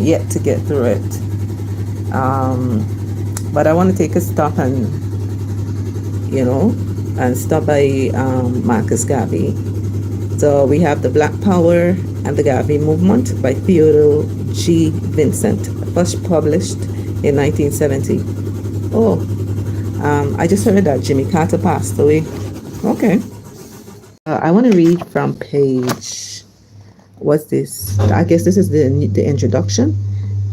yet to get through it. But I want to take a stop and, stop by Marcus Garvey. So we have The Black Power and the Garvey Movement by Theodore G. Vincent, first published in 1970. Oh, I just heard that Jimmy Carter passed away. Okay. I want to read from page, what's this? I guess this is the introduction,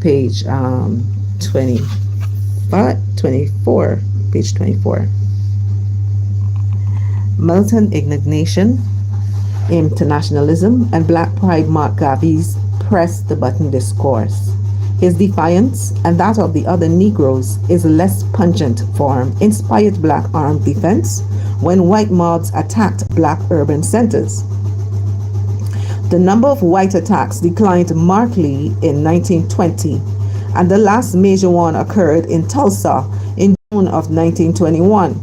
page 24, page 24. Militant indignation, internationalism, and black pride mark Garvey's press the button discourse. His defiance and that of the other Negroes is a less pungent form inspired black armed defense when white mobs attacked black urban centers. The number of white attacks declined markedly in 1920, and the last major one occurred in Tulsa in June of 1921.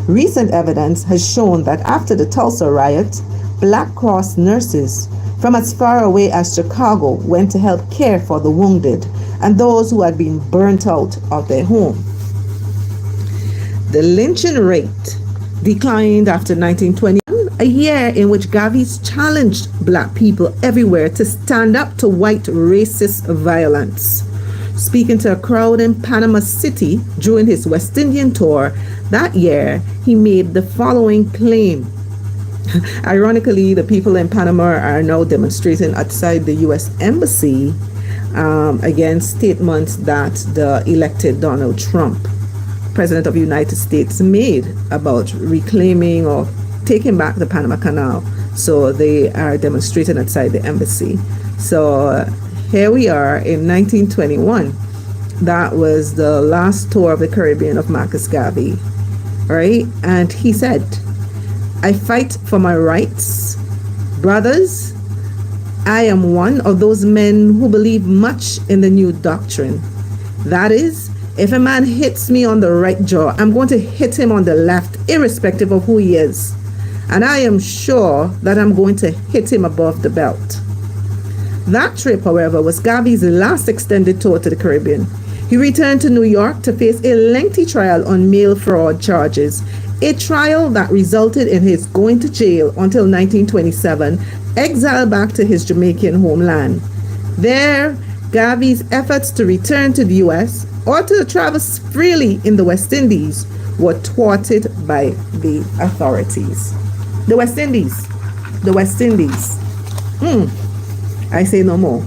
Recent evidence has shown that after the Tulsa riot, Black Cross nurses from as far away as Chicago went to help care for the wounded and those who had been burnt out of their home. The lynching rate declined after 1921, a year in which Garvey challenged black people everywhere to stand up to white racist violence. Speaking to a crowd in Panama City during his West Indian tour that year, he made the following claim. Ironically, the people in Panama are now demonstrating outside the U.S. Embassy against statements that the elected Donald Trump, President of the United States, made about reclaiming or taking back the Panama Canal. So they are demonstrating outside the embassy. So here we are in 1921. That was the last tour of the Caribbean of Marcus Garvey, right? And he said, "I fight for my rights. Brothers, I am one of those men who believe much in the new doctrine. That is, if a man hits me on the right jaw, I'm going to hit him on the left, irrespective of who he is. And I am sure that I'm going to hit him above the belt." That trip, however, was Garvey's last extended tour to the Caribbean. He returned to New York to face a lengthy trial on mail fraud charges, a trial that resulted in his going to jail until 1927, exiled back to his Jamaican homeland. There, Garvey's efforts to return to the U.S. or to travel freely in the West Indies were thwarted by the authorities. The West Indies. The West Indies. I say no more.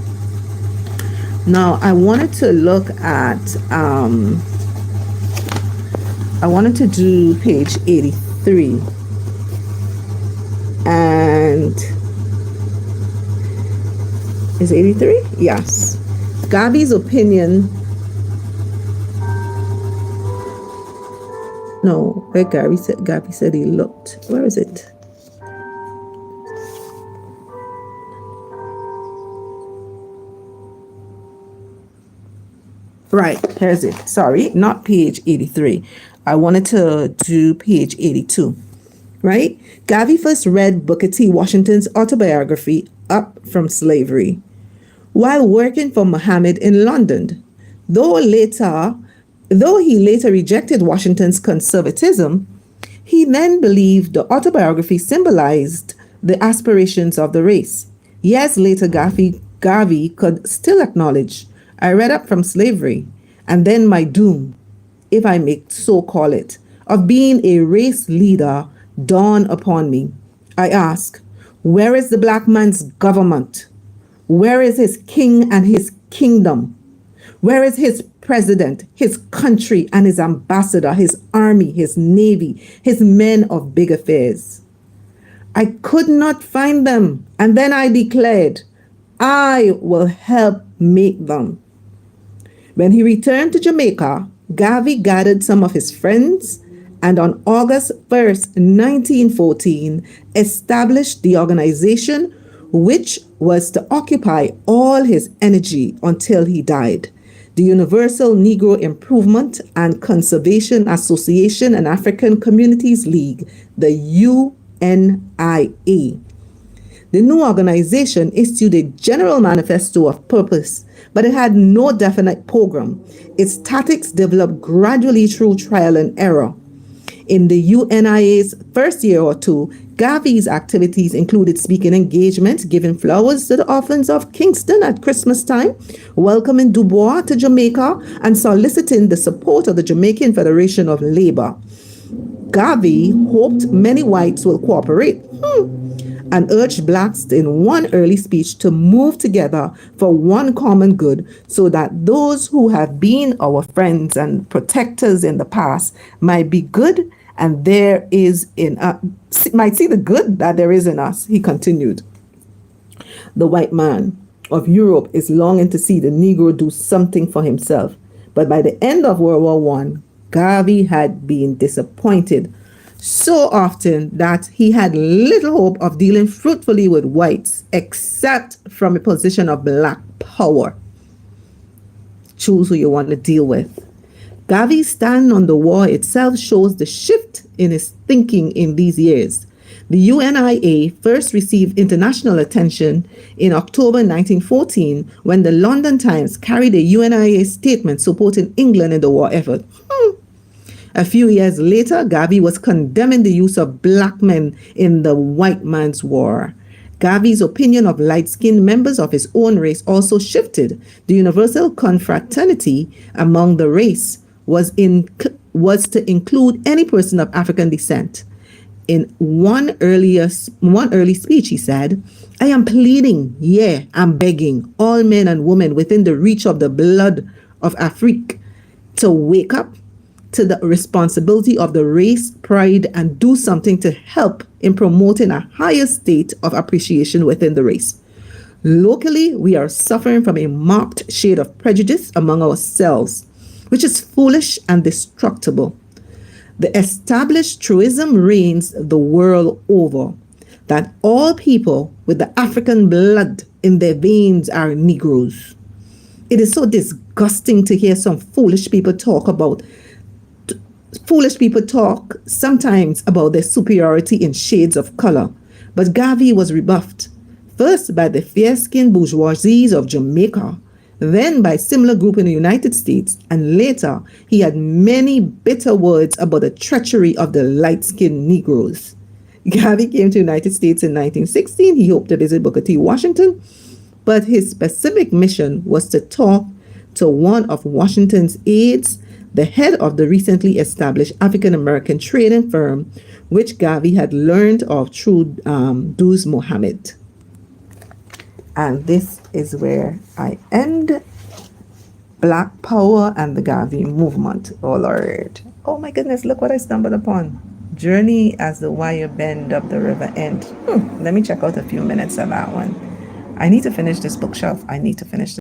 Now, I wanted to look at, I wanted to do page 83. And is 83? Yes. Garvey's opinion. No, where Garvey said he looked. Where is it? Right, here's it. Sorry, not page 83. I wanted to do page 82. Right? Garvey first read Booker T. Washington's autobiography, Up from Slavery, while working for Muhammad in London. Though he later rejected Washington's conservatism, he then believed the autobiography symbolized the aspirations of the race. Years later, Garvey could still acknowledge, "I read Up from Slavery, and then my doom, if I may so call it, of being a race leader dawned upon me. I ask, where is the black man's government? Where is his king and his kingdom? Where is his president, his country and his ambassador, his army, his navy, his men of big affairs? I could not find them, and then I declared, I will help make them." When he returned to Jamaica, Garvey gathered some of his friends and on August 1st, 1914, established the organization which was to occupy all his energy until he died, the Universal Negro Improvement and Conservation Association and African Communities League, the UNIA. The The new organization issued a general manifesto of purpose, but it had no definite program. Its tactics developed gradually through trial and error. In the UNIA's first year or two, Garvey's activities included speaking engagements, giving flowers to the orphans of Kingston at Christmas time, welcoming Dubois to Jamaica, and soliciting the support of the Jamaican Federation of Labor. Garvey hoped many whites will cooperate and urged blacks in one early speech to move together for one common good so that those who have been our friends and protectors in the past might be good and there is in might see the good that there is in us, he continued. The white man of Europe is longing to see the Negro do something for himself. But by the end of World War I, Garvey had been disappointed so often that he had little hope of dealing fruitfully with whites except from a position of black power. Choose who you want to deal with. Garvey's stand on the war itself shows the shift in his thinking in these years. The UNIA first received international attention in October 1914 when the London Times carried a UNIA statement supporting England in the war effort. A few years later, Garvey was condemning the use of black men in the white man's war. Garvey's opinion of light-skinned members of his own race also shifted. The universal confraternity among the race was to include any person of African descent. In one early speech, he said, "I am pleading, I'm begging all men and women within the reach of the blood of Afrique to wake up to the responsibility of the race pride and do something to help in promoting a higher state of appreciation within the race. Locally, we are suffering from a marked shade of prejudice among ourselves, which is foolish and destructible. The established truism reigns the world over that all people with the African blood in their veins are Negroes. It is so disgusting to hear some foolish people talk sometimes about their superiority in shades of color. But Garvey was rebuffed, first by the fair-skinned bourgeoisies of Jamaica, then by a similar group in the United States, and later he had many bitter words about the treachery of the light-skinned Negroes. Garvey came to the United States in 1916. He hoped to visit Booker T. Washington, but his specific mission was to talk to one of Washington's aides, the head of the recently established African-American trading firm, which Garvey had learned of through Duz Mohammed. And this is where I end Black Power and the Garvey movement. Oh Lord. Oh my goodness, look what I stumbled upon. Journey as the wire bend up the river end. Let me check out a few minutes of that one. I need to finish this bookshelf. I need to finish